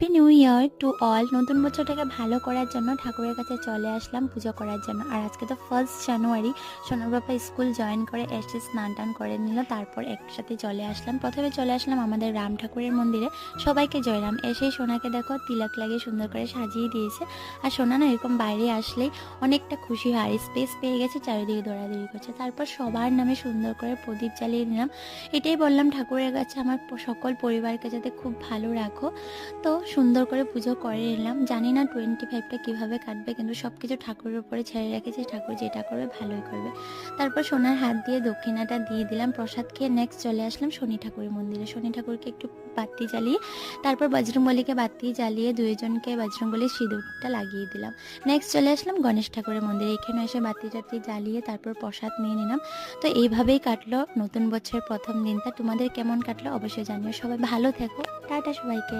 Happy new year to all. নতুন বছরটাকে ভালো করার জন্য ঠাকুরের কাছে চলে আসলাম পুজো করার জন্য। আর আজকে তো 1 জানুয়ারি, সোনার বাবা স্কুল জয়েন করে এসে স্নান টান করে নিল, তারপর একসাথে চলে আসলাম। প্রথমে চলে আসলাম আমাদের রাম ঠাকুরের মন্দিরে, সবাইকে জয়রাম। এসেই সোনাকে দেখো তিলক লাগিয়ে সুন্দর করে সাজিয়ে দিয়েছে। আর সোনা না এরকম বাইরে আসলেই অনেকটা খুশি হয়, আর স্পেস পেয়ে গেছে, চারিদিকে দৌড়াদৌড়ি করছে। তারপর সবার নামে সুন্দর করে প্রদীপ জ্বালিয়ে নিলাম। এটাই বললাম ঠাকুরের কাছে আমার সকল পরিবারকে যাতে খুব ভালো রাখো। তো সুন্দর করে পুজো করে নিলাম। জানি না 25টা কীভাবে কাটবে, কিন্তু সব কিছু ঠাকুরের উপরে ছেড়ে রেখেছি, ঠাকুর যেটা করবে ভালোই করবে। তারপর সোনার হাত দিয়ে দক্ষিণাটা দিয়ে দিলাম, প্রসাদ খেয়ে নেক্সট চলে আসলাম শনি ঠাকুরের মন্দিরে। শনি ঠাকুরকে একটু বাতি জ্বালিয়ে, তারপর বজরংবলীকে বাতি জ্বালিয়ে দুইজনকে বজরংবলীর সিঁদুরটা লাগিয়ে দিলাম। নেক্সট চলে আসলাম গণেশ ঠাকুরের মন্দিরে, এখানে এসে বাতি টাতি জ্বালিয়ে তারপর প্রসাদ নিয়ে নিলাম। তো এইভাবেই কাটলো নতুন বছরের প্রথম দিনটা। তোমাদের কেমন কাটলো অবশ্যই জানিও। সবাই ভালো থেকো, টাটা সবাইকে।